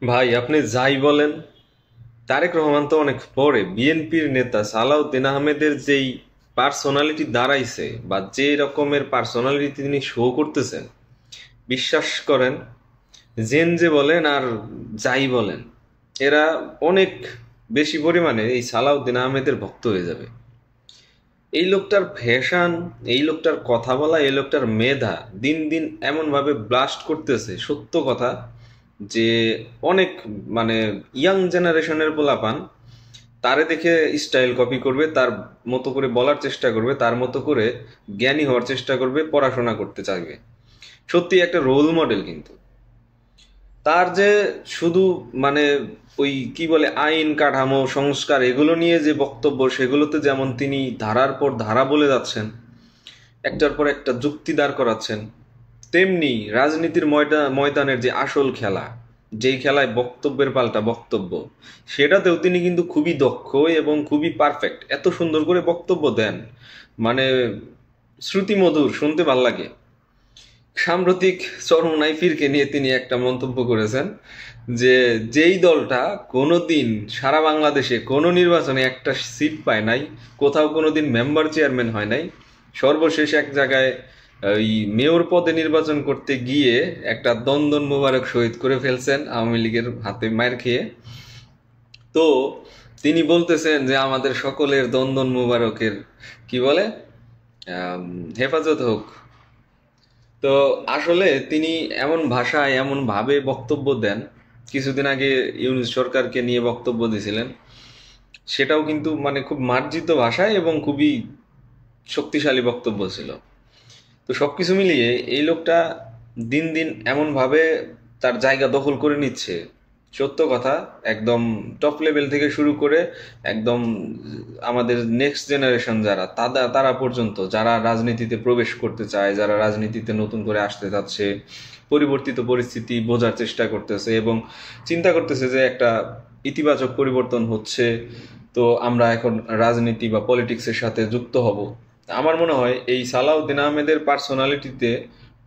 ভাই আপনি যাই বলেন, তারেক রহমান তো অনেক পরে বিএনপির নেতা সালাউদ্দিন আহমেদের যেই পার্সোনালিটি দাঁড়াইছে বা যে রকমের পার্সোনালিটি তিনি শো করতেছেন, বিশ্বাস করেন, জেন যে বলেন আর যাই বলেন, এরা অনেক বেশি পরিমাণে এই সালাউদ্দিন আহমেদের ভক্ত হয়ে যাবে। এই লোকটার ফ্যাশন, এই লোকটার কথা বলা, এই লোকটার মেধা দিন দিন এমনভাবে ব্লাস্ট করতেছে, সত্য কথা, যে অনেক মানে ইয়াং জেনারেশনের পোলাপান তারে দেখে স্টাইল কপি করবে, তার মতো করে বলার চেষ্টা করবে, তার মতো করে জ্ঞানী হওয়ার চেষ্টা করবে, পড়াশোনা করতে চাইবে। সত্যি একটা রোল মডেল কিন্তু। তার যে শুধু মানে ওই কি বলে আইন কাঠামো সংস্কার এগুলো নিয়ে যে বক্তব্য, সেগুলোতে যেমন তিনি ধারার পর ধারা বলে যাচ্ছেন, একটার পর একটা যুক্তি দাঁড় করাচ্ছেন, তেমনি রাজনীতির ময়দানের যে আসল খেলা, যেই খেলায় বক্তব্যের পাল্টা বক্তব্য, সেটাতেও তিনি কিন্তু খুবই দক্ষ এবং খুবই পারফেক্ট। এত সুন্দর করে বক্তব্য দেন, মানে শ্রুতিমধুর, শুনতে ভাল লাগে। সাম্প্রতিক চরমোনাই ফিরকে নিয়ে তিনি একটা মন্তব্য করেছেন যে যেই দলটা কোনোদিন সারা বাংলাদেশে কোনো নির্বাচনে একটা সিট পায় নাই, কোথাও কোনোদিন মেম্বার চেয়ারম্যান হয় নাই, সর্বশেষ এক জায়গায় ওই মেয়র পদে নির্বাচন করতে গিয়ে একটা দন্দন মোবারক শহীদ করে ফেলছেন আওয়ামী লীগের হাতে মার খেয়ে। তো তিনি বলতেছেন যে আমাদের সকলের দন্দন মোবারকের কি বলে আম, হেফাজত হোক। তো আসলে তিনি এমন ভাষায় এমন ভাবে বক্তব্য দেন, কিছুদিন আগে ইউনূস সরকারকে নিয়ে বক্তব্য দিয়েছিলেন, সেটাও কিন্তু মানে খুব মার্জিত ভাষায় এবং খুবই শক্তিশালী বক্তব্য ছিল। তো সবকিছু মিলিয়ে এই লোকটা দিন দিন এমন ভাবে তার জায়গা দখল করে নিচ্ছে, সত্য কথা, একদম টপ লেভেল থেকে শুরু করে একদম আমাদের নেক্সট জেনারেশন যারা তারা পর্যন্ত, যারা রাজনীতিতে প্রবেশ করতে চায়, যারা রাজনীতিতে নতুন করে আসতে চাচ্ছে, পরিবর্তিত পরিস্থিতি বোঝার চেষ্টা করতেছে এবং চিন্তা করতেছে যে একটা ইতিবাচক পরিবর্তন হচ্ছে, তো আমরা এখন রাজনীতি বা পলিটিক্সের সাথে যুক্ত হব। আমার মনে হয় এই সালাউদ্দিন আহমেদের পার্সোনালিটিতে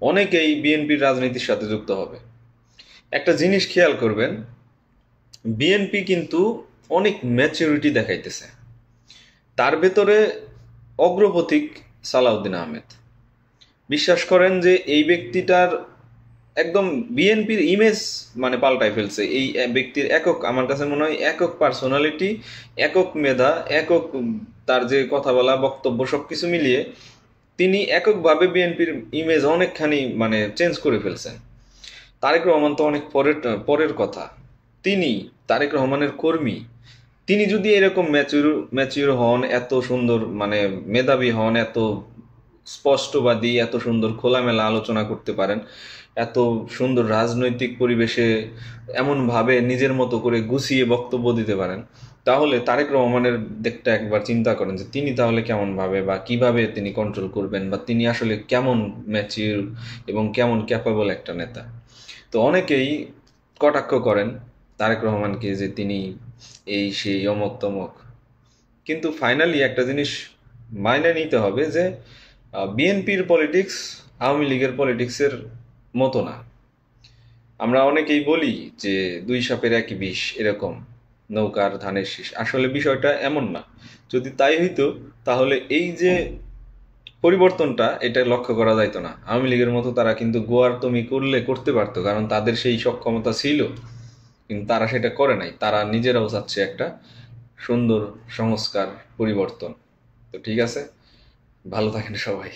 অনেকেই বিএনপির রাজনীতির সাথে যুক্ত হবে। একটা জিনিস খেয়াল করবেন, বিএনপি কিন্তু অনেক ম্যাচুরিটি দেখাইতেছে, তার ভেতরে অগ্রপথিক সালাউদ্দিন আহমেদ। বিশ্বাস করেন যে এই ব্যক্তিটার একদম বিএনপির ইমেজ মানে পাল্টাই ফেলছে। এই ব্যক্তির একক, আমার কাছে মনে হয় একক পার্সোনালিটি, একক মেধা, একক তার যে কথা বলা বক্তব্য সবকিছু মিলিয়ে তিনি এককভাবে বিএনপির ইমেজ অনেকখানি মানে চেঞ্জ করে ফেলছেন। তারেক রহমান তো অনেক পরের পরের কথা। তিনি তারেক রহমানের কর্মী। তিনি যদি এরকম ম্যাচিউর ম্যাচিউর হন, এত সুন্দর মানে মেধাবী হন, এত স্পষ্টবাদী, এত সুন্দর খোলামেলা আলোচনা করতে পারেন, এত সুন্দর রাজনৈতিক পরিবেশে এমনভাবে নিজের মতো করে গুছিয়ে বক্তব্য দিতে পারেন, তাহলে তারেক রহমানের দিকটা একবার চিন্তা করেন যে তিনি তাহলে কেমনভাবে বা কিভাবে তিনি কন্ট্রোল করবেন, বা তিনি আসলে কেমন ম্যাচিউর এবং কেমন ক্যাপাবল একটা নেতা। তো অনেকেই কটাক্ষ করেন তারেক রহমানকে যে তিনি এই সেই অমক তমক, কিন্তু ফাইনালি একটা জিনিস মাইনে নিতে হবে যে বিএনপির পলিটিক্স আওয়ামী লীগের পলিটিক্সের মতো না। আমরা অনেকেই বলি যে দুই সাপের একই বিষ, এরকম নৌকার ধানের শীষ, আসলে বিষয়টা এমন না। যদি তাই হইতো তাহলে এই যে পরিবর্তনটা এটা লক্ষ্য করা যাইতো না। আওয়ামী লীগের মতো তারা কিন্তু গোয়ার তুমি করলে করতে পারতো, কারণ তাদের সেই সক্ষমতা ছিল, কিন্তু তারা সেটা করে নাই। তারা নিজেরাও চাচ্ছে একটা সুন্দর সংস্কার পরিবর্তন। তো ঠিক আছে, ভালো থাকেন সবাই।